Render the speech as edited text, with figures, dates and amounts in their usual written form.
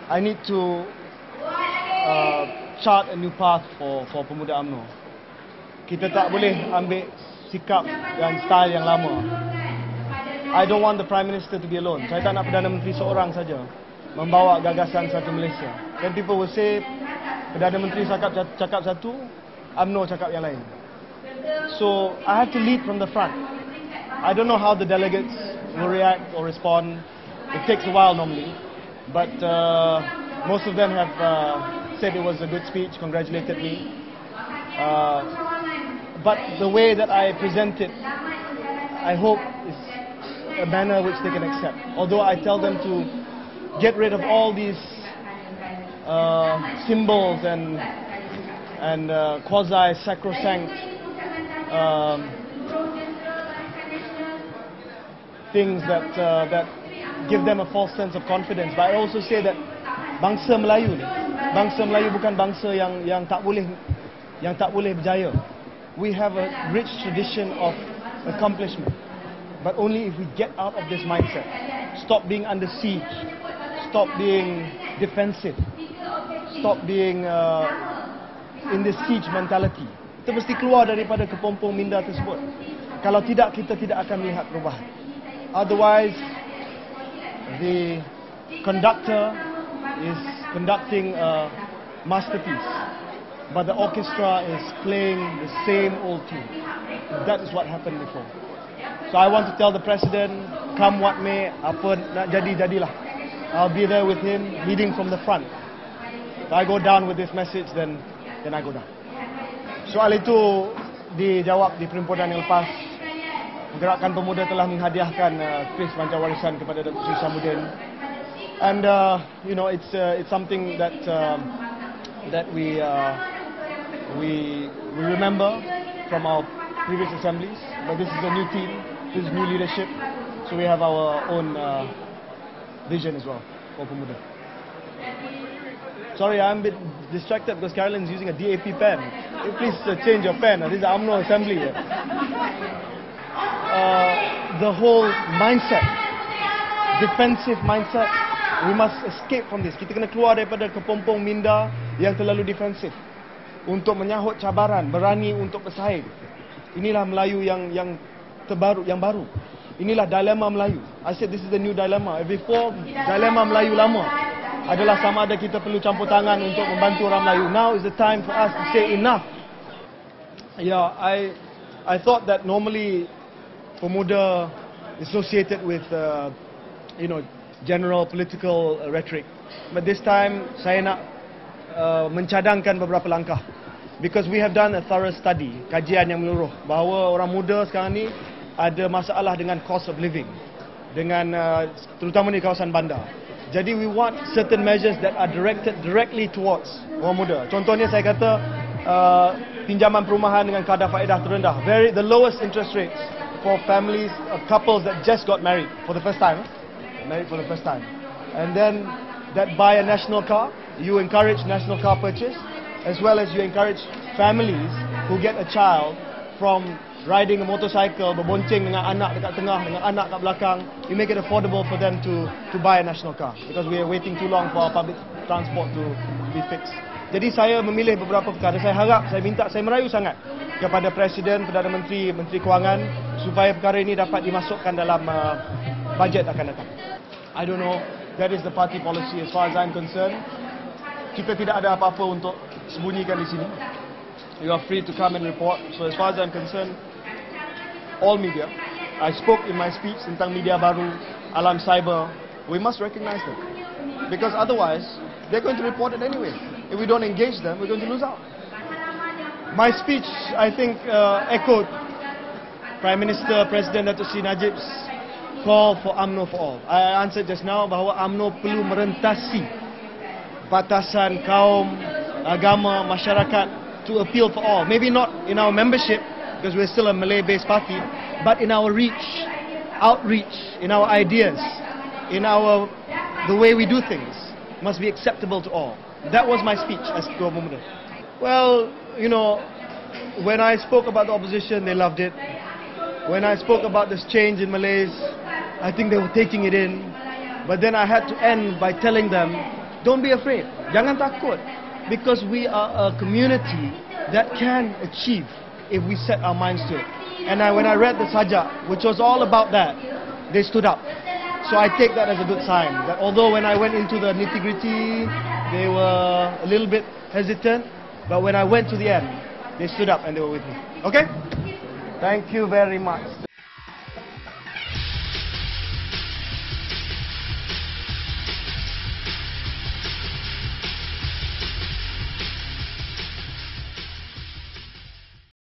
I need to chart a new path for pemuda UMNO. Kita tak boleh ambil sikap dan style yang lama. I don't want the Prime Minister to be alone. Saya tak nak Perdana Menteri seorang saja membawa gagasan satu Malaysia. Then people will say, Perdana Menteri cakap satu, UMNO cakap yang lain. So I have to lead from the front. I don't know how the delegates will react or respond. It takes a while normally, but most of them have said it was a good speech, congratulated me. But the way that I present it, I hope is a manner which they can accept. Although I tell them to get rid of all these symbols and quasi-sacrosanct things that give them a false sense of confidence. But I also say that bangsa Melayu bukan bangsa yang tak boleh berjaya. We have a rich tradition of accomplishment, but only if we get out of this mindset, stop being under siege, stop being defensive, stop being in this siege mentality. Kita mesti keluar daripada kepompong minda tersebut. Kalau tidak, kita tidak akan melihat perubahan. Otherwise, the conductor is conducting a masterpiece, but the orchestra is playing the same old tune. That is what happened before. So I want to tell the President, come what may, apa nak jadi, jadilah. I'll be there with him, leading from the front. If I go down with this message, then I go down. Soal itu dijawab di perhimpunan yang lepas. Gerakan Pemuda telah menghadiahkan kris Panca Warisan kepada Dr. Khairy Jamaluddin. And you know, it's something that we remember from our previous assemblies. But this is a new team, this is new leadership, so we have our own vision as well for Pemuda. Sorry, I'm a bit distracted because Carolyn's using a DAP pen. Please change your pen. This is UMNO assembly. The whole mindset, defensive mindset, we must escape from this. Kita kena keluar daripada kepompong minda yang terlalu defensif untuk menyahut cabaran, berani untuk bersaing. Inilah Melayu yang terbaru, yang baru. Inilah dilema Melayu. I said this is the new dilemma. Before, dilema Melayu lama adalah sama ada kita perlu campur tangan untuk membantu orang Melayu. Now is the time for us to say enough. Yeah, I thought that normally Pemuda associated with you know, general political rhetoric, but this time saya nak mencadangkan beberapa langkah, because we have done a thorough study, kajian yang menyeluruh, bahawa orang muda sekarang ni ada masalah dengan cost of living, dengan terutama di kawasan bandar. Jadi we want certain measures that are directly towards orang muda. Contohnya saya kata pinjaman perumahan dengan kadar faedah terendah, the lowest interest rates for families, couples that just got married for the first time, and then that buy a national car. You encourage national car purchase, as well as you encourage families who get a child from riding a motorcycle, berbonceng dengan anak dekat tengah, dengan anak kat belakang. You make it affordable for them to buy a national car, because we are waiting too long for our public transport to be fixed. Jadi saya memilih beberapa perkara. Saya merayu sangat kepada Presiden, Perdana Menteri, Menteri Kewangan, supaya perkara ini dapat dimasukkan dalam bajet akan datang. I don't know, that is the party policy as far as I'm concerned. Kita tidak ada apa-apa untuk sembunyikan di sini. You are free to come and report. So as far as I'm concerned, all media, I spoke in my speech tentang media baru, alam cyber, we must recognize them. Because otherwise, they're going to report it anyway. If we don't engage them, we're going to lose out. My speech, I think, echoed Prime Minister, President Datuk Seri Najib's call for UMNO for all. I answered just now bahawa UMNO perlu merentasi batasan kaum, agama, masyarakat to appeal for all. Maybe not in our membership, because we're still a Malay-based party, but in our reach, outreach, in our ideas, in the way we do things, must be acceptable to all. That was my speech as Ketua Pemuda. Well, you know, when I spoke about the opposition, they loved it. When I spoke about this change in Malays, I think they were taking it in. But then I had to end by telling them Don't be afraid. Jangan takut. Because we are a community that can achieve if we set our minds to it. And when I read the sajak, which was all about that, they stood up. So I take that as a good sign. That although when I went into the nitty-gritty, they were a little bit hesitant, but when I went to the end, they stood up and they were with me. Okay? Thank you very much.